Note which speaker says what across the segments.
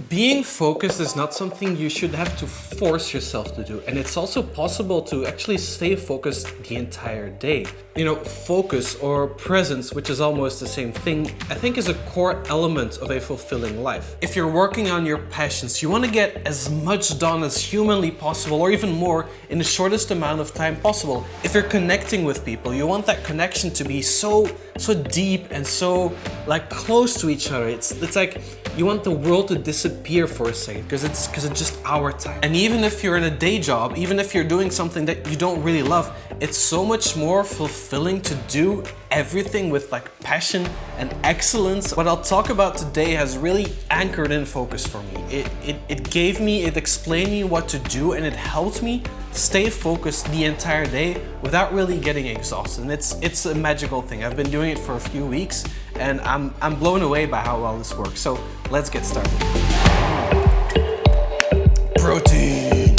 Speaker 1: Being focused is not something you should have to force yourself to do. And it's also possible to actually stay focused the entire day. You know, focus or presence, which is almost the same thing, I think is a core element of a fulfilling life. If you're working on your passions, you want to get as much done as humanly possible, or even more, in the shortest amount of time possible. If you're connecting with people, you want that connection to be so deep and so like close to each other. It's like you want the world to disappear for a second because it's just our time. And even if you're in a day job, even if you're doing something that you don't really love, it's so much more fulfilling to do everything with like passion and excellence. What I'll talk about today has really anchored in focus for me. It explained me what to do, and it helped me stay focused the entire day without really getting exhausted. And it's a magical thing. I've been doing it for a few weeks and I'm blown away by how well this works. So let's get started. Protein.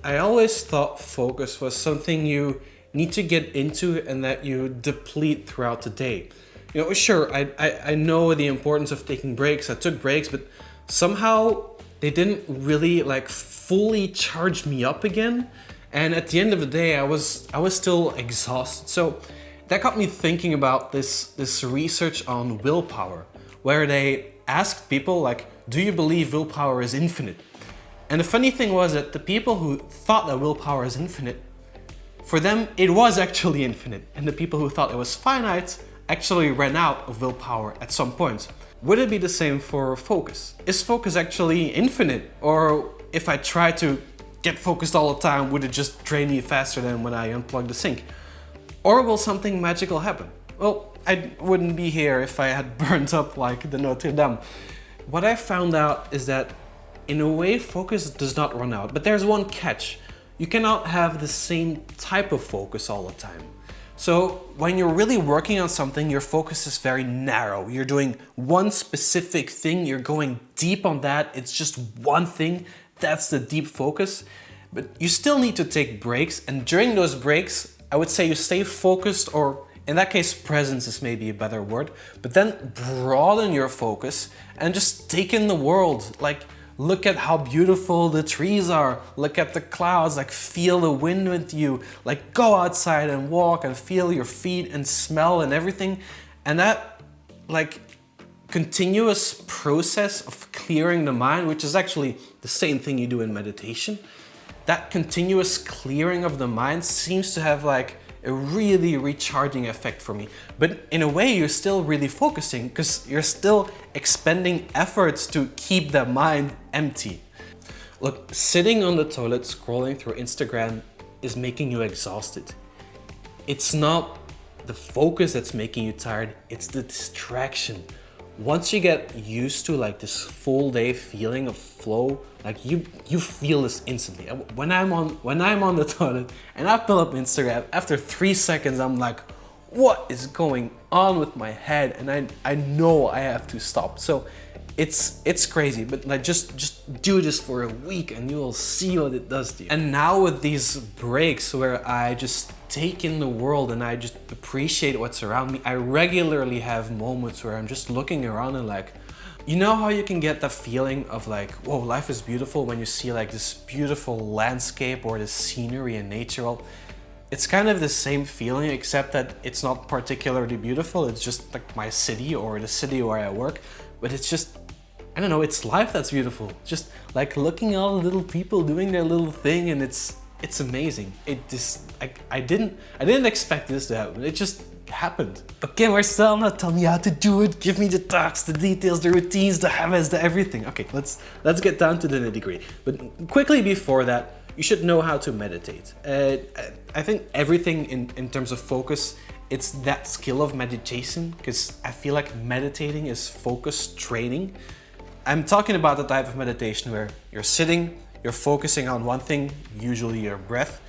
Speaker 1: I always thought focus was something you need to get into and that you deplete throughout the day. You know, sure, I know the importance of taking breaks. I took breaks, but somehow they didn't really like fully charge me up again. And at the end of the day, I was still exhausted. So that got me thinking about this research on willpower, where they asked people like, do you believe willpower is infinite? And the funny thing was that the people who thought that willpower is infinite, for them, it was actually infinite. And the people who thought it was finite actually ran out of willpower at some point. Would it be the same for focus? Is focus actually infinite? Or if I try to get focused all the time, would it just drain me faster than when I unplug the sink? Or will something magical happen? Well, I wouldn't be here if I had burnt up like the Notre Dame. What I found out is that in a way, focus does not run out, but there's one catch. You cannot have the same type of focus all the time. So when you're really working on something, your focus is very narrow. You're doing one specific thing, you're going deep on that, it's just one thing, that's the deep focus. But you still need to take breaks, and during those breaks, I would say you stay focused, or in that case, presence is maybe a better word, but then broaden your focus and just take in the world. Like, look at how beautiful the trees are. Look at the clouds, like feel the wind with you. Like go outside and walk and feel your feet and smell and everything. And that like continuous process of clearing the mind, which is actually the same thing you do in meditation, that continuous clearing of the mind seems to have like a really recharging effect for me. But in a way, you're still really focusing because you're still expending efforts to keep the mind empty. Look, sitting on the toilet scrolling through Instagram is making you exhausted. It's not the focus that's making you tired, it's the distraction. Once you get used to like this full day feeling of flow, like you feel this instantly. When I'm on the toilet and I pull up Instagram, after 3 seconds I'm like, what is going on with my head? And I know I have to stop. So it's crazy, but like just do this for a week and you will see what it does to you. And now with these breaks where I just take in the world and I just appreciate what's around me, I regularly have moments where I'm just looking around and like, you know how you can get that feeling of like, whoa, life is beautiful when you see like this beautiful landscape or this scenery in nature? Well, it's kind of the same feeling, except that it's not particularly beautiful. It's just like my city or the city where I work, but it's just, I don't know, it's life that's beautiful. Just like looking at all the little people doing their little thing, and it's amazing. I didn't expect this to happen. It just happened. Okay, Marcel, now tell me how to do it. Give me the tasks, the details, the routines, the habits, the everything. Okay, let's get down to the nitty-gritty. But quickly before that, you should know how to meditate. I think everything in terms of focus, it's that skill of meditation, because I feel like meditating is focus training. I'm talking about the type of meditation where you're sitting, you're focusing on one thing, usually your breath,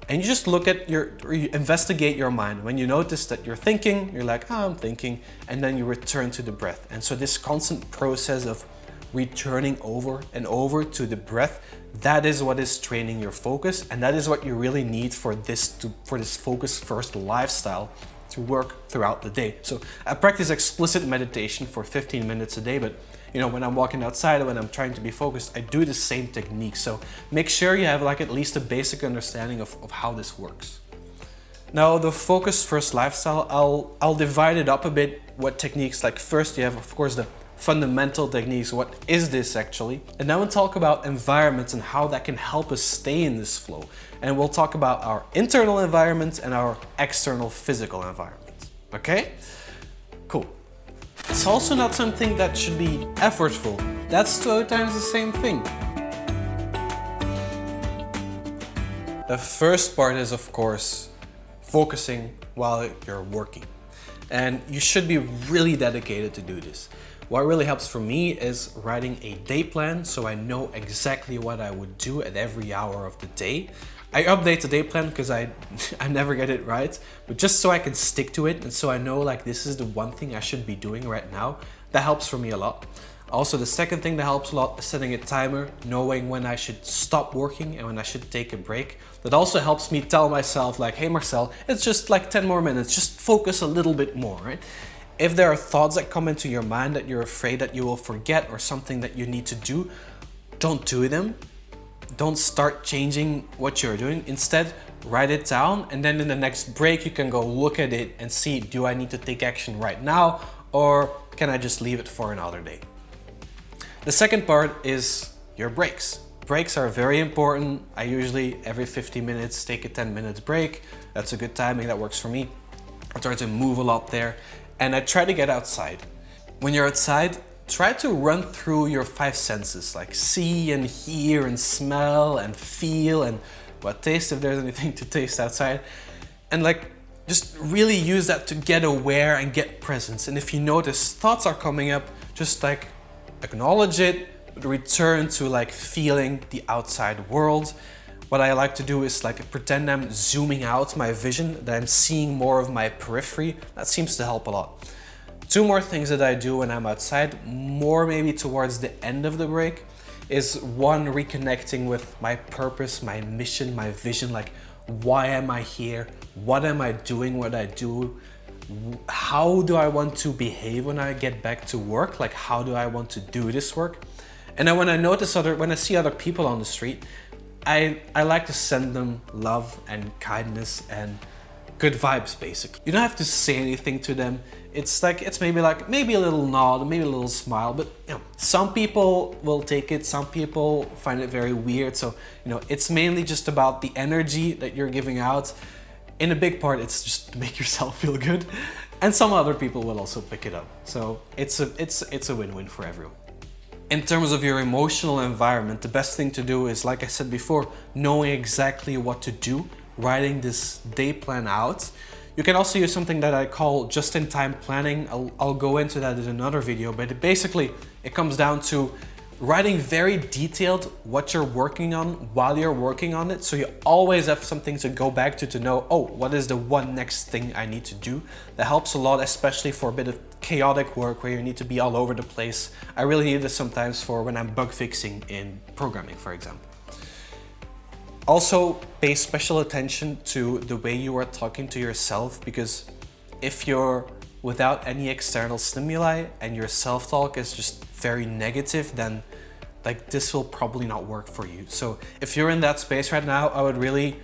Speaker 1: and you just look at you investigate your mind. When you notice that you're thinking, you're like, oh, I'm thinking, and then you return to the breath. And so this constant process of returning over and over to the breath, that is what is training your focus, and that is what you really need for this focus first lifestyle to work throughout the day. So I practice explicit meditation for 15 minutes a day, but when I'm walking outside or when I'm trying to be focused, I do the same technique. So make sure you have like at least a basic understanding of how this works. Now the focus first lifestyle, I'll divide it up a bit. What techniques, like first you have of course the fundamental techniques, what is this actually? And then we'll talk about environments and how that can help us stay in this flow. And we'll talk about our internal environment and our external physical environment. Okay? Cool. It's also not something that should be effortful. That's 2 times the same thing. The first part is of course focusing while you're working. And you should be really dedicated to do this. What really helps for me is writing a day plan so I know exactly what I would do at every hour of the day. I update the day plan because I never get it right, but just so I can stick to it and so I know like this is the one thing I should be doing right now. That helps for me a lot. Also, the second thing that helps a lot is setting a timer, knowing when I should stop working and when I should take a break. That also helps me tell myself like, hey Marcel, it's just like 10 more minutes, just focus a little bit more, right? If there are thoughts that come into your mind that you're afraid that you will forget or something that you need to do, don't do them. Don't start changing what you're doing. Instead, write it down and then in the next break you can go look at it and see, do I need to take action right now or can I just leave it for another day? The second part is your breaks. Breaks are very important. I usually every 50 minutes take a 10 minutes break. That's a good timing, that works for me. I try to move a lot there and I try to get outside. When you're outside, try to run through your 5 senses, like see and hear and smell and feel and taste if there's anything to taste outside. And like just really use that to get aware and get presence. And if you notice thoughts are coming up, just like acknowledge it, return to like feeling the outside world. What I like to do is like pretend I'm zooming out my vision, that I'm seeing more of my periphery. That seems to help a lot. 2 more things that I do when I'm outside, more maybe towards the end of the break, is 1, reconnecting with my purpose, my mission, my vision, like why am I here? What am I doing what I do? How do I want to behave when I get back to work? Like how do I want to do this work? And then when I see other people on the street, I like to send them love and kindness and good vibes basically. You don't have to say anything to them. It's maybe a little nod, maybe a little smile, but some people will take it, some people find it very weird. So, it's mainly just about the energy that you're giving out. In a big part, it's just to make yourself feel good. And some other people will also pick it up. So it's a win-win for everyone. In terms of your emotional environment, the best thing to do is, like I said before, knowing exactly what to do, writing this day plan out. You can also use something that I call just-in-time planning. I'll go into that in another video, but it comes down to writing very detailed what you're working on while you're working on it. So you always have something to go back to know, oh, what is the one next thing I need to do? That helps a lot, especially for a bit of chaotic work where you need to be all over the place. I really need this sometimes for when I'm bug fixing in programming, for example. Also, pay special attention to the way you are talking to yourself, because if you're without any external stimuli and your self-talk is just very negative, then this will probably not work for you. So if you're in that space right now, I would really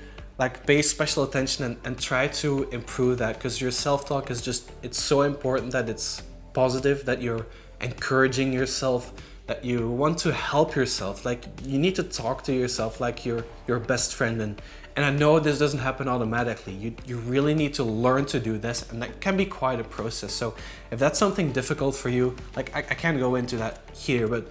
Speaker 1: pay special attention and try to improve that, because your self-talk is it's so important that it's positive, that you're encouraging yourself, that you want to help yourself. You need to talk to yourself like you're your best friend. And I know this doesn't happen automatically. You really need to learn to do this, and that can be quite a process. So if that's something difficult for you, I can't go into that here, but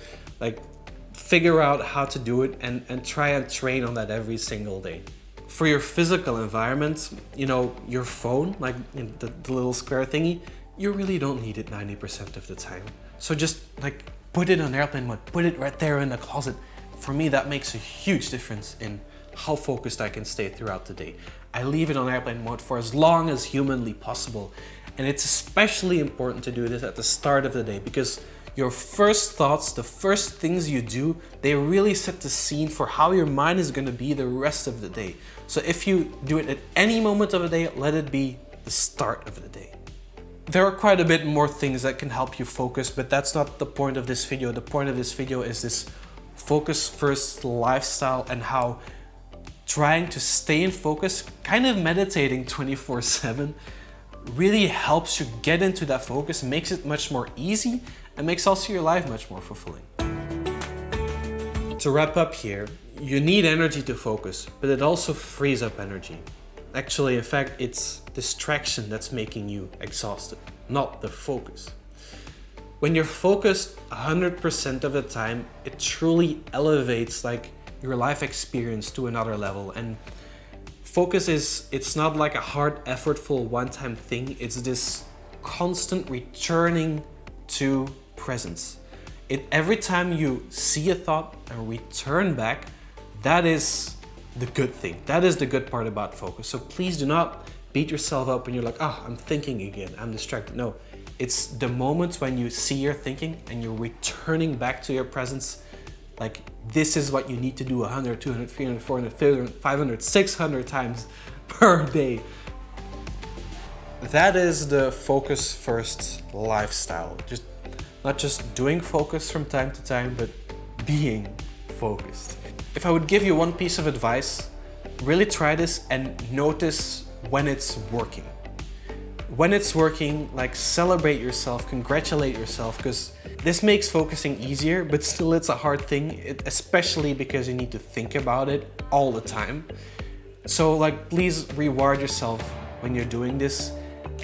Speaker 1: figure out how to do it and try and train on that every single day. For your physical environment, your phone, the little square thingy, you really don't need it 90% of the time. So just put it on airplane mode, put it right there in the closet. For me, that makes a huge difference in how focused I can stay throughout the day. I leave it on airplane mode for as long as humanly possible. And it's especially important to do this at the start of the day, because Your first thoughts, the first things you do, they really set the scene for how your mind is going to be the rest of the day. So if you do it at any moment of the day, let it be the start of the day. There are quite a bit more things that can help you focus, but that's not the point of this video. The point of this video is this focus first lifestyle and how trying to stay in focus, kind of meditating 24/7, really helps you get into that focus, makes it much more easy, and makes also your life much more fulfilling. To wrap up here, you need energy to focus, but it also frees up energy. Actually, in fact, it's distraction that's making you exhausted, not the focus. When you're focused 100% of the time, it truly elevates your life experience to another level. And focus it's not like a hard, effortful one-time thing. It's this constant returning to presence. Every time you see a thought and return back, that is the good thing. That is the good part about focus. So please do not beat yourself up when you're like, I'm thinking again, I'm distracted. No, it's the moments when you see your thinking and you're returning back to your presence. Like, this is what you need to do 100, 200, 300, 400, 500, 600 times per day. That is the focus first lifestyle. Not just doing focus from time to time, but being focused. If I would give you one piece of advice, really try this and notice when it's working. When it's working, celebrate yourself, congratulate yourself, because this makes focusing easier, but still it's a hard thing, especially because you need to think about it all the time. So please reward yourself when you're doing this.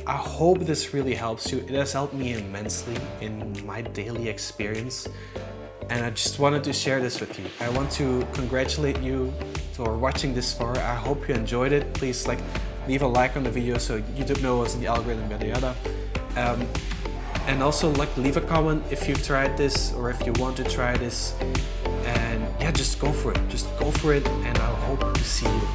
Speaker 1: I hope this really helps you. It has helped me immensely in my daily experience. And I just wanted to share this with you. I want to congratulate you for watching this far. I hope you enjoyed it. Please leave a like on the video so YouTube knows in the algorithm, yada yada. And also leave a comment if you've tried this or if you want to try this. And yeah, just go for it. Just go for it, and I hope to see you